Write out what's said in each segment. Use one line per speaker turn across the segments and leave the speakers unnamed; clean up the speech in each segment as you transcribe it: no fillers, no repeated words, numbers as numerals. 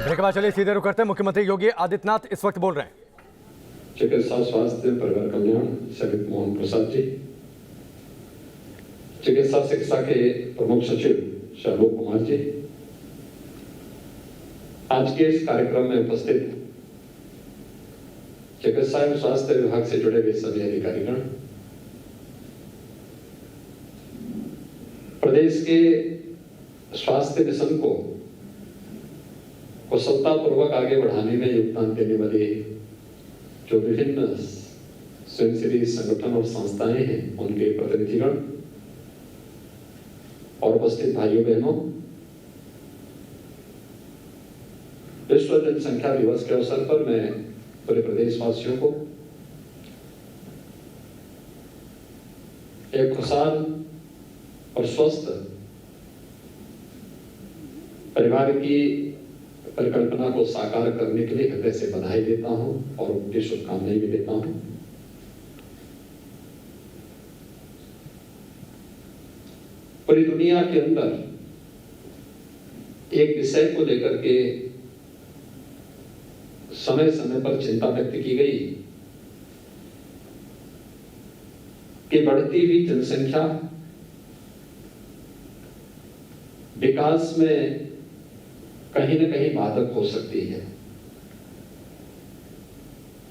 Break के बाद चलिए सीधे रुक करते हैं। मुख्यमंत्री योगी आदित्यनाथ इस वक्त बोल रहे हैं।
चिकित्सा स्वास्थ्य परिवार कल्याण सवित मोहन प्रसाद जी, चिकित्सा शिक्षा के प्रमुख सचिव शालोक कुमार जी, आज के इस कार्यक्रम में उपस्थित चिकित्सा एवं स्वास्थ्य विभाग से जुड़े हुए सभी अधिकारीगण, प्रदेश के स्वास्थ्य मिशन को कुशलतापूर्वक आगे बढ़ाने में योगदान देने वाले जो विभिन्न स्वयंसेवी संगठन और संस्थाएं हैं, उनके प्रतिनिधिगण और उपस्थित भाइयों बहनों, विश्व जनसंख्या दिवस के अवसर पर मैं पूरे प्रदेशवासियों को एक खुशहाल और स्वस्थ परिवार की परिकल्पना को साकार करने के लिए हृदय से बधाई देता हूं और उनकी शुभकामनाएं भी देता हूं। पूरी दुनिया के अंदर एक विषय को लेकर के समय समय पर चिंता व्यक्त की गई कि बढ़ती हुई जनसंख्या विकास में कहीं न कहीं बाधक हो सकती है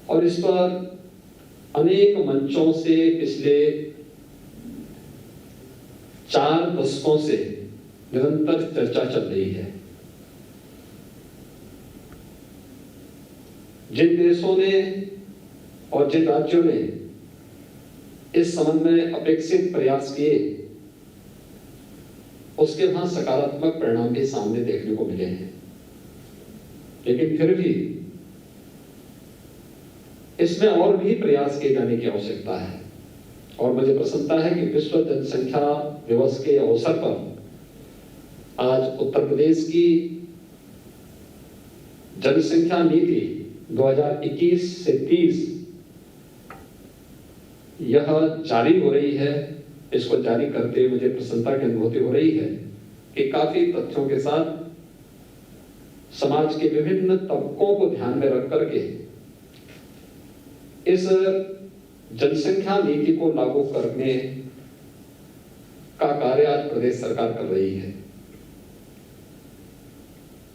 और इस पर अनेक मंचों से पिछले 4 दशकों से निरंतर चर्चा चल रही है। जिन देशों ने और जिन राज्यों ने इस संबंध में अपेक्षित प्रयास किए, उसके वहां सकारात्मक परिणाम भी सामने देखने को मिले हैं, लेकिन फिर भी इसमें और भी प्रयास किए जाने की आवश्यकता है। और मुझे प्रसन्नता है कि विश्व जनसंख्या दिवस के अवसर पर आज उत्तर प्रदेश की जनसंख्या नीति 2021 से 30 यह जारी हो रही है। इसको जारी करते हुए मुझे प्रसन्नता की अनुभूति हो रही है कि काफी तथ्यों के साथ समाज के विभिन्न तबकों को ध्यान में रख करके इस जनसंख्या नीति को लागू करने का कार्य आज प्रदेश सरकार कर रही है।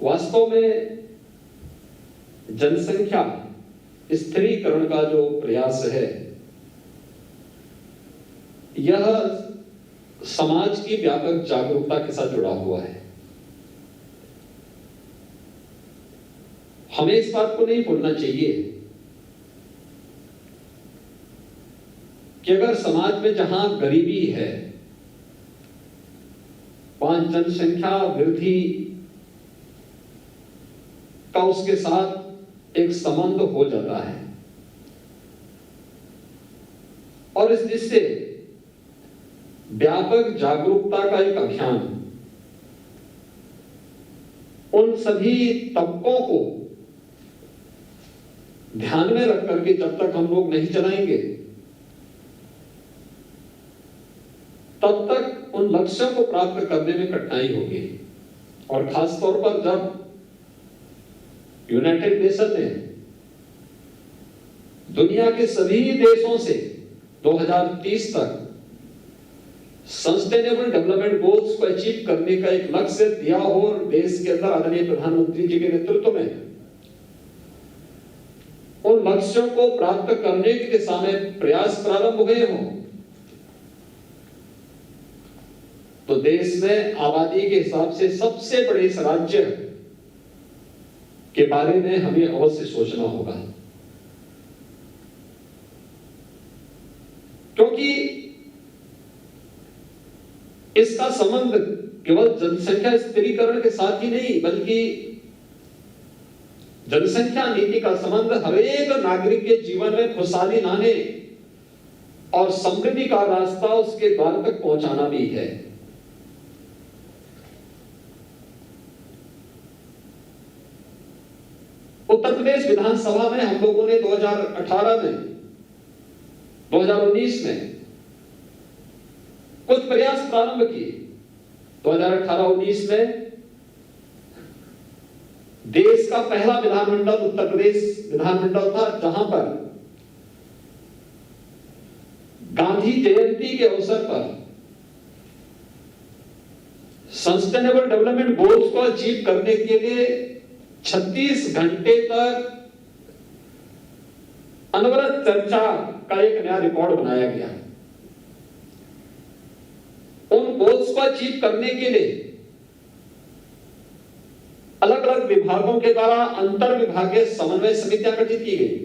वास्तव में जनसंख्या स्थिरीकरण का जो प्रयास है, यह समाज की व्यापक जागरूकता के साथ जुड़ा हुआ है। हमें इस बात को नहीं भूलना चाहिए कि अगर समाज में जहां गरीबी है, वहां जनसंख्या वृद्धि का उसके साथ एक संबंध हो जाता है और इस दृष्टि से व्यापक जागरूकता का एक अभियान उन सभी तबकों को ध्यान में रख करके जब तक हम लोग नहीं चलाएंगे, तब तक उन लक्ष्यों को प्राप्त करने में कठिनाई होगी। और खास तौर पर जब यूनाइटेड नेशन ने दुनिया के सभी देशों से 2030 तक सस्टेनेबल डेवलपमेंट गोल्स को अचीव करने का एक लक्ष्य दिया हो और देश के अंदर आदरणीय प्रधानमंत्री जी के नेतृत्व में उन लक्ष्यों को प्राप्त करने की दिशा में प्रयास प्रारंभ हुए हों, तो देश में आबादी के हिसाब से सबसे बड़े इस राज्य के बारे में हमें अवश्य सोचना होगा, क्योंकि इसका संबंध केवल जनसंख्या स्थिरीकरण के साथ ही नहीं, बल्कि जनसंख्या नीति का संबंध हर एक नागरिक के जीवन में खुशहाली लाने और समृद्धि का रास्ता उसके द्वार तक पहुंचाना भी है। उत्तर प्रदेश विधानसभा में हम लोगों ने 2018 में 2019 में कुछ प्रयास प्रारंभ किए। 2018-19 में देश का पहला विधानमंडल उत्तर प्रदेश विधानमंडल था, जहां पर गांधी जयंती के अवसर पर सस्टेनेबल डेवलपमेंट गोल्स को अचीव करने के लिए 36 घंटे तक अनवरत चर्चा का एक नया रिकॉर्ड बनाया गया। उन गोल्स को अचीव करने के लिए अलग अलग विभागों के द्वारा अंतर विभागीय समन्वय समितियां गठित की गई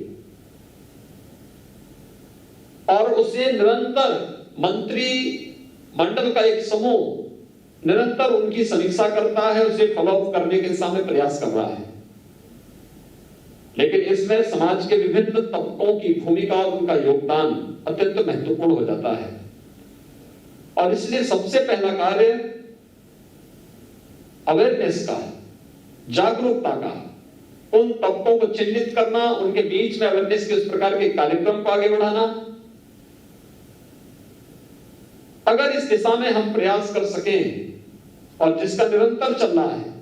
और उसे निरंतर मंत्री मंडल का एक समूह निरंतर उनकी समीक्षा करता है, उसे फॉलोअप करने के दिशा में प्रयास कर रहा है। लेकिन इसमें समाज के विभिन्न तबकों की भूमिका और उनका योगदान अत्यंत महत्वपूर्ण हो जाता है और इसलिए सबसे पहला कार्य अवेयरनेस का, जागरूकता का, उन तबकों को चिन्हित करना, उनके बीच में अवेयरनेस के इस प्रकार के कार्यक्रम को आगे बढ़ाना। अगर इस दिशा में हम प्रयास कर सकें और जिसका निरंतर चल रहा है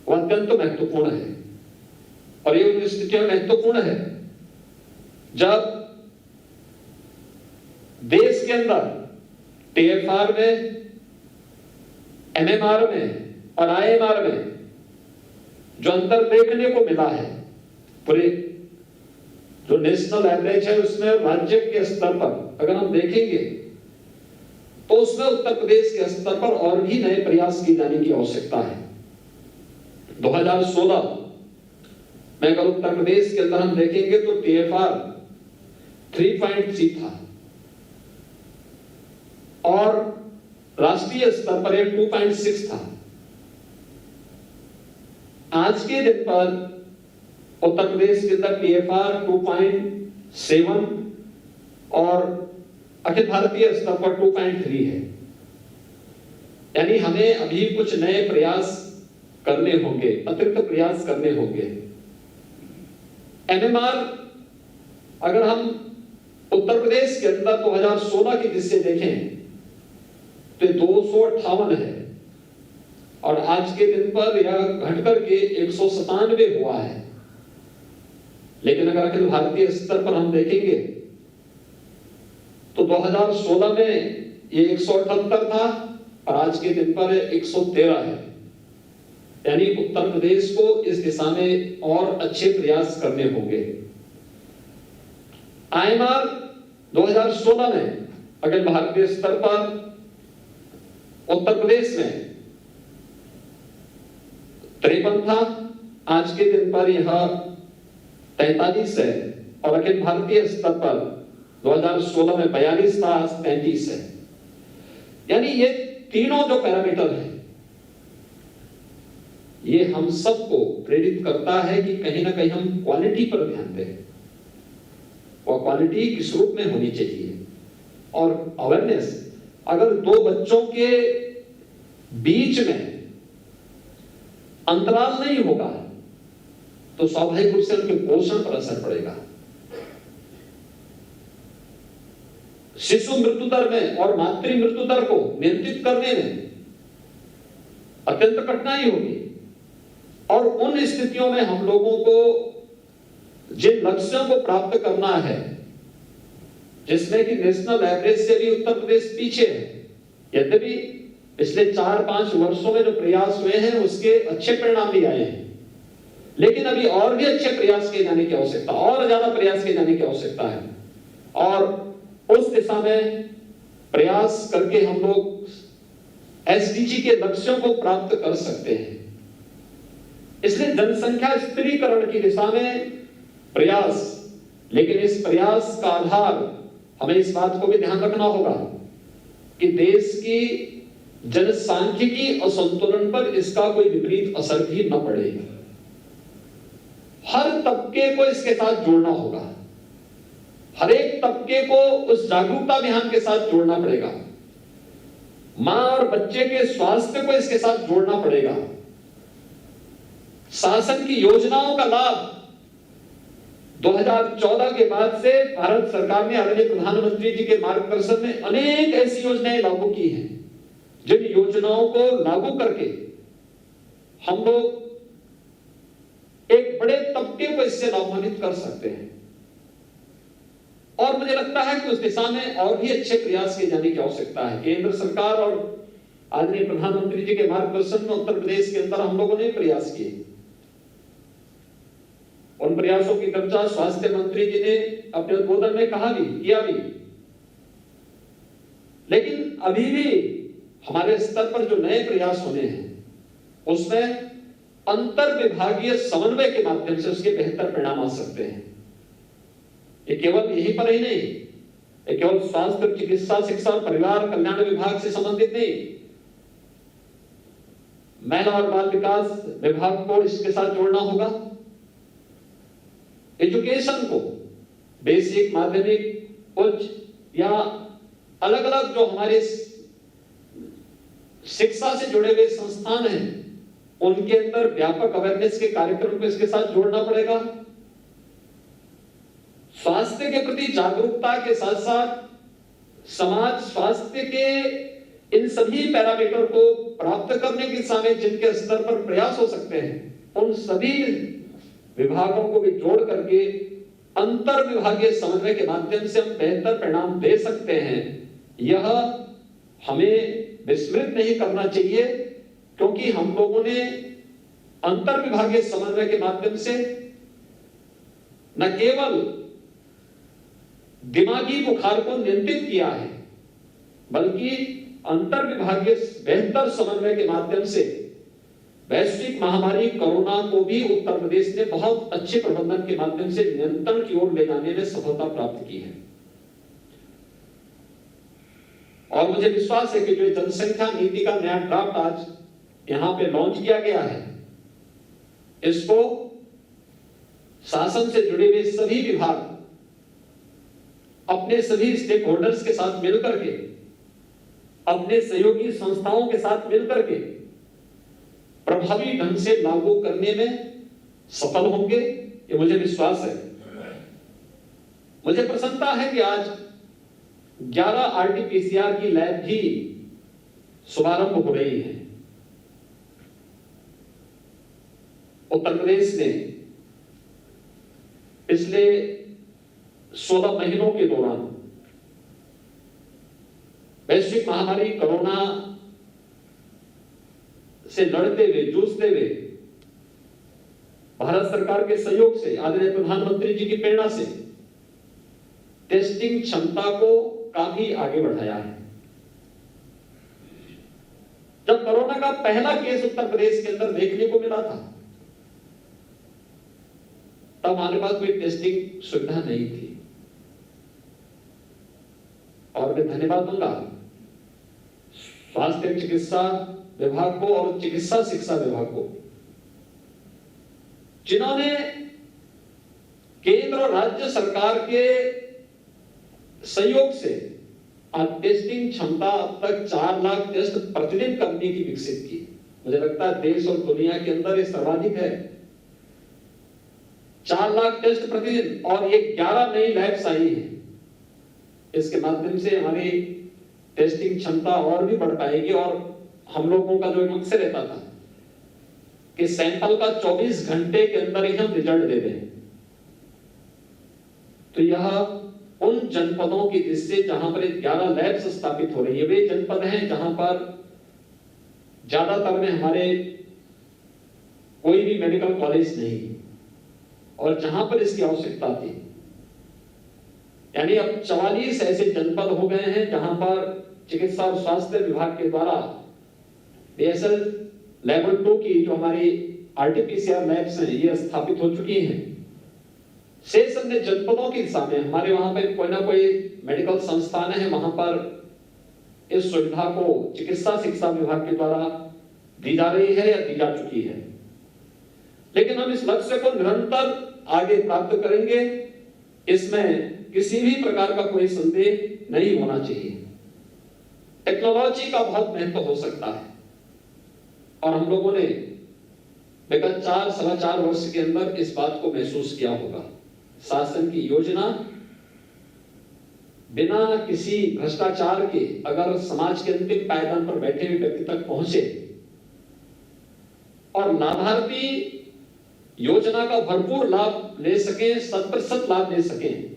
वह अत्यंत महत्वपूर्ण है और ये उन स्थितियों में महत्वपूर्ण है जब देश के अंदर टीएफआर में, एमएमआर में और आईएमआर में जो अंतर देखने को मिला है, पूरे जो नेशनल एवरेज है उसमें राज्य के स्तर पर अगर हम देखेंगे तो उसमें उत्तर प्रदेश के स्तर पर और भी नए प्रयास किए जाने की आवश्यकता है। 2016 में अगर उत्तर प्रदेश के अंदर हम देखेंगे तो टीएफआर 3.3 था और राष्ट्रीय स्तर पर 2.6 था। आज के दिन पर उत्तर प्रदेश के अंदर टीएफआर 2.7 और अखिल भारतीय स्तर पर 2.3 है। यानी हमें अभी कुछ नए प्रयास करने होंगे, अतिरिक्त प्रयास करने होंगे। एमएमआर अगर हम उत्तर प्रदेश के अंदर 2016 की दृष्टि से देखें तो 258 है और आज के दिन पर यह घटकर के 197 हुआ है। लेकिन अगर अखिल भारतीय स्तर पर हम देखेंगे तो 2016 में ये 178 था और आज के दिन पर 113 है। यानी उत्तर प्रदेश को इस दिशा में और अच्छे प्रयास करने होंगे। आईएमआर 2016 में अखिल भारतीय स्तर पर उत्तर प्रदेश में 53 था, आज के दिन पर यह 43 है और अखिल भारतीय स्तर पर 2016 में 42 था, आज 33 है। यानी ये तीनों जो पैरामीटर हैं ये हम सबको प्रेरित करता है कि कहीं ना कहीं हम क्वालिटी पर ध्यान दें और क्वालिटी किस रूप में होनी चाहिए। और अवेयरनेस अगर दो बच्चों के बीच में अंतराल नहीं होगा तो स्वाभाविक रूप से उनके पोषण पर असर पड़ेगा। शिशु मृत्यु दर में और मातृ मृत्यु दर को नियंत्रित करने में अत्यंत कठिनाई होगी और उन स्थितियों में हम लोगों को जिन लक्ष्यों को प्राप्त करना है, जिसमें कि नेशनल एवरेज से भी उत्तर प्रदेश पीछे है, यद्यपि पिछले 4-5 वर्षों में जो प्रयास हुए हैं उसके अच्छे परिणाम भी आए हैं, लेकिन अभी और भी अच्छे प्रयास किए जाने की आवश्यकता, और ज्यादा प्रयास किए जाने की आवश्यकता है और उस दिशा में प्रयास करके हम लोग एसडीजी के लक्ष्यों को प्राप्त कर सकते हैं। इसलिए जनसंख्या स्थिरीकरण की दिशा में प्रयास, लेकिन इस प्रयास का आधार हमें इस बात को भी ध्यान रखना होगा कि देश की जनसांख्यिकी असंतुलन पर इसका कोई विपरीत असर भी न पड़े। हर तबके को इसके साथ जोड़ना होगा, हर एक तबके को उस जागरूकता अभियान के साथ जोड़ना पड़ेगा, मां और बच्चे के स्वास्थ्य को इसके साथ जोड़ना पड़ेगा। शासन की योजनाओं का लाभ 2014 के बाद से भारत सरकार ने आदरणीय प्रधानमंत्री जी के मार्गदर्शन में अनेक ऐसी योजनाएं लागू की हैं, जिन योजनाओं को लागू करके हम लोग इससे लाभान्वित कर सकते हैं। और मुझे लगता है कि उस दिशा में और भी अच्छे प्रयास किए जाने की आवश्यकता है। केंद्र सरकार और आदरणीय प्रधानमंत्री जी के मार्गदर्शन में उत्तर प्रदेश के अंदर हम लोगों ने प्रयास किए। उन प्रयासों की चर्चा स्वास्थ्य मंत्री जी ने अपने उद्बोधन में किया भी। लेकिन अभी भी हमारे स्तर पर जो नए प्रयास होने हैं उसमें अंतर विभागीय समन्वय के माध्यम से उसके बेहतर परिणाम आ सकते हैं। ये केवल यहीं पर ही नहीं, ये केवल स्वास्थ्य, चिकित्सा, शिक्षा और परिवार कल्याण विभाग से संबंधित नहीं, महिला और बाल विकास विभाग को इसके साथ जोड़ना होगा। एजुकेशन को बेसिक, माध्यमिक, उच्च या अलग अलग जो हमारे शिक्षा से जुड़े हुए संस्थान हैं उनके अंदर व्यापक अवेयरनेस के कार्यक्रम को इसके साथ जोड़ना पड़ेगा। स्वास्थ्य के प्रति जागरूकता के साथ साथ समाज स्वास्थ्य के इन सभी पैरामीटर को प्राप्त करने की दिशा में जिनके स्तर पर प्रयास हो सकते हैं उन सभी विभागों को भी जोड़ करके अंतर विभागीय समन्वय के माध्यम से हम बेहतर परिणाम दे सकते हैं। यह हमें विस्मृत नहीं करना चाहिए, क्योंकि हम लोगों ने अंतर विभागीय समन्वय के माध्यम से न केवल दिमागी बुखार को नियंत्रित किया है, बल्कि अंतर विभागीय बेहतर समन्वय के माध्यम से वैश्विक महामारी कोरोना को भी उत्तर प्रदेश ने बहुत अच्छे प्रबंधन के माध्यम से नियंत्रण की ओर ले जाने में सफलता प्राप्त की है। और मुझे विश्वास है कि जो जनसंख्या नीति का नया ड्राफ्ट आज यहां पे लॉन्च किया गया है, इसको शासन से जुड़े हुए सभी विभाग अपने सभी स्टेक होल्डर्स के साथ मिलकर के, अपने सहयोगी संस्थाओं के साथ मिलकर के प्रभावी ढंग से लागू करने में सफल होंगे, ये मुझे विश्वास है। मुझे प्रसन्नता है कि आज 11 आरटीपीसीआर की लैब भी शुभारंभ हो रही है। उत्तर प्रदेश ने पिछले 16 महीनों के दौरान वैश्विक महामारी कोरोना से लड़ते हुए, जूझते हुए, भारत सरकार के सहयोग से, आदरणीय प्रधानमंत्री जी की प्रेरणा से टेस्टिंग क्षमता को काफी आगे बढ़ाया है। जब कोरोना का पहला केस उत्तर प्रदेश के अंदर देखने को मिला था, तब हमारे पास कोई टेस्टिंग सुविधा नहीं थी। और मैं धन्यवाद दूंगा स्वास्थ्य चिकित्सा विभाग को और चिकित्सा शिक्षा विभाग को, जिन्होंने केंद्र और राज्य सरकार के सहयोग से टेस्टिंग क्षमता अब तक 4 लाख टेस्ट प्रतिदिन करने की विकसित की। मुझे लगता है देश और दुनिया के अंदर ये सर्वाधिक है। 4 लाख टेस्ट प्रतिदिन, और ये 11 नई लैब्स आई हैं। इसके माध्यम से हमारी टेस्टिंग क्षमता और भी बढ़ पाएगी। और हम लोगों का जो मकसद रहता था कि सैंपल का 24 घंटे के अंदर ही हम रिजल्ट दे दें, तो यह उन जनपदों की जिससे जहां पर 11 लैब्स स्थापित हो रही है, वे जनपद हैं जहां पर ज्यादातर में हमारे कोई भी मेडिकल कॉलेज नहीं, और जहां पर इसकी आवश्यकता थी। यानी अब 44 ऐसे जनपद हो गए हैं जहां पर चिकित्सा और स्वास्थ्य विभाग के द्वारा बीएसएल लेवल 2 की जो हमारी आरटीपीसीआर लैब्स हैं ये स्थापित हो चुकी हैं। शेष अन्य जनपदों की दिशा में हमारे वहां पर कोई ना कोई मेडिकल संस्थान है, वहां पर इस सुविधा को चिकित्सा शिक्षा विभाग के द्वारा दी जा रही है या दी जा चुकी है। लेकिन हम इस लक्ष्य को निरंतर आगे प्राप्त करेंगे, इसमें किसी भी प्रकार का कोई संदेह नहीं होना चाहिए। टेक्नोलॉजी का बहुत महत्व हो सकता है, और हम लोगों ने विगत 4-4.25 वर्ष के अंदर इस बात को महसूस किया होगा। शासन की योजना बिना किसी भ्रष्टाचार के अगर समाज के अंतिम पायदान पर बैठे हुए व्यक्ति तक पहुंचे और लाभार्थी योजना का भरपूर लाभ ले सकें, 100% लाभ ले सकें,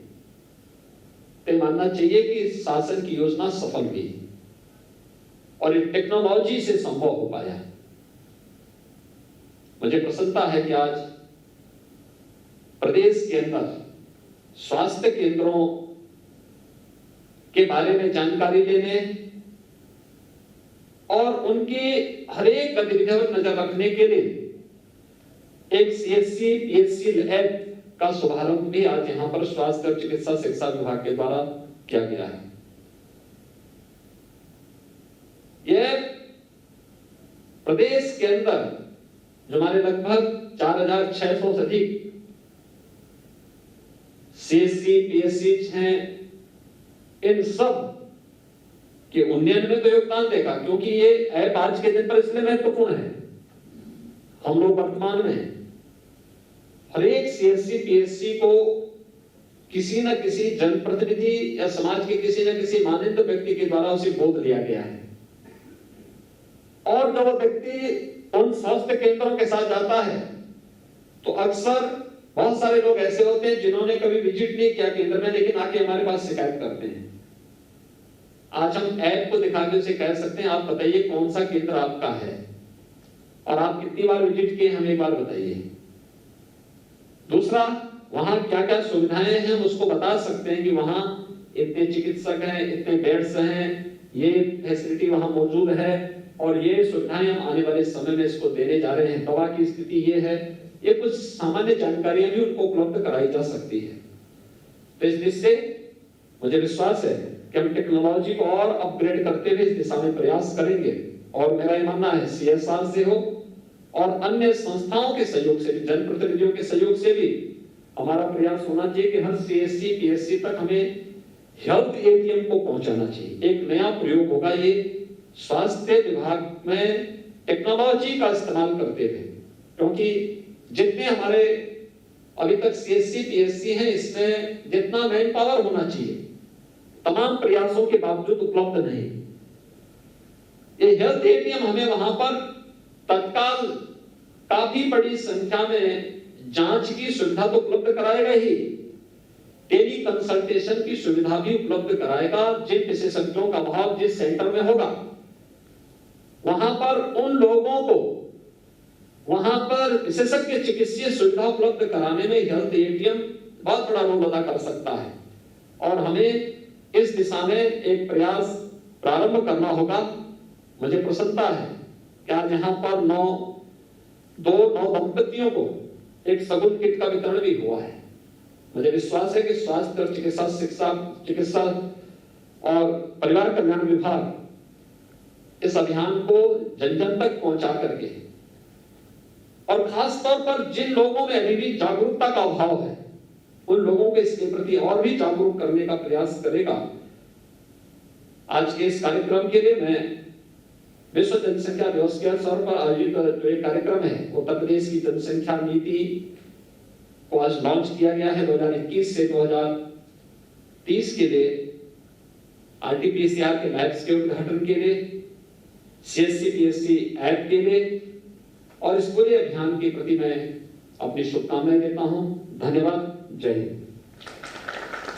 तो मानना चाहिए कि शासन की योजना सफल हुई और ये टेक्नोलॉजी से संभव हो पाया। मुझे प्रसन्नता है कि आज प्रदेश के अंदर स्वास्थ्य केंद्रों के बारे में जानकारी लेने और उनके हर एक गतिविधियों पर नजर रखने के लिए एक सीएससी पीएससी लैब का शुभारंभ भी आज यहां पर स्वास्थ्य और चिकित्सा शिक्षा विभाग के द्वारा किया गया है। यह प्रदेश के अंदर जो हमारे लगभग 4600 से अधिक सीएससी पीएससी हैं, इन सब के उन्नयन में तो योगदान देगा, क्योंकि ये ऐप आज के दिन पर इसलिए महत्वपूर्ण है। हम लोग वर्तमान में हर एक सीएससी पीएससी को किसी न किसी जनप्रतिनिधि या समाज के किसी न किसी माननीय व्यक्ति के द्वारा उसे गोद लिया गया है, और जब वो व्यक्ति उन स्वास्थ्य केंद्रों के साथ जाता है तो अक्सर बहुत सारे लोग ऐसे होते हैं जिन्होंने कभी विजिट नहीं किया केंद्र में, लेकिन आके हमारे पास शिकायत करते हैं। आज हम ऐप को दिखा के उसे कह सकते हैं, आप बताइए कौन सा केंद्र आपका है और आप कितनी बार विजिट किए, हमें एक बार बताइए। दूसरा, वहां क्या क्या सुविधाएं हैं हम उसको बता सकते हैं कि वहां इतने चिकित्सक हैं, इतने बेड्स हैं, ये फैसिलिटी वहां मौजूद है और ये सुविधाएं हम आने वाले समय में इसको देने जा रहे हैं, दवा की स्थिति ये है। ये कुछ सामान्य जानकारियां भी उनको उपलब्ध कराई जा सकती है। तो इस दृष्टि से मुझे विश्वास है कि हम टेक्नोलॉजी को और अपग्रेड करते हुए इस दिशा में प्रयास करेंगे, और मेरा ये मानना है सीएसआर से हो और अन्य संस्थाओं के सहयोग से भी, जनप्रतिनिधियों के सहयोग से भी हमारा प्रयास होना चाहिए कि हर सीएससी पीएससी तक हमें हेल्थ एटीएम को पहुंचाना चाहिए। एक नया प्रयोग होगा ये स्वास्थ्य विभाग में टेक्नोलॉजी का इस्तेमाल करते हुए, क्योंकि जितने हमारे अभी तक सीएससी पीएससी हैं, इसमें जितना मैन पावर होना चाहिए तमाम प्रयासों के बावजूद उपलब्ध नहीं। ये हेल्थ एटीएम हमें वहां पर तत्काल काफी बड़ी संख्या में जांच की सुविधा तो उपलब्ध कराएगा ही, टेली कंसल्टेशन की सुविधा भी उपलब्ध कराएगा। जिन विशेषज्ञों का अभाव जिस सेंटर में होगा, वहां पर उन लोगों को वहां पर विशेषज्ञ चिकित्सीय सुविधा उपलब्ध कराने में हेल्थ एटीएम बहुत बड़ा रोल अदा कर सकता है, और हमें इस दिशा में एक प्रयास प्रारंभ करना होगा। मुझे प्रसन्नता है कि आज यहाँ पर नौ दंपतियों को एक सगुन किट का वितरण भी हुआ है। मुझे विश्वास है कि स्वास्थ्य और चिकित्सा और परिवार कल्याण विभाग इस अभियान को जन जन तक पहुंचा करके, और खास तौर पर जिन लोगों में अभी भी जागरूकता का अभाव है, उन लोगों को इसके प्रति और भी जागरूक करने का प्रयास करेगा। आज के इस कार्यक्रम के लिए मैं विश्व जनसंख्या दिवस के अवसर पर आयोजित जो एक कार्यक्रम है, उत्तर प्रदेश की जनसंख्या नीति को आज लॉन्च किया गया है 2021 से 2030 के लिए, आरटीपीसीआर के लैब्स के उद्घाटन के लिए, सीएससी पीएससी ऐप के लिए, और इस पूरे अभियान के प्रति मैं अपनी शुभकामनाएं देता हूं। धन्यवाद। जय हिंद।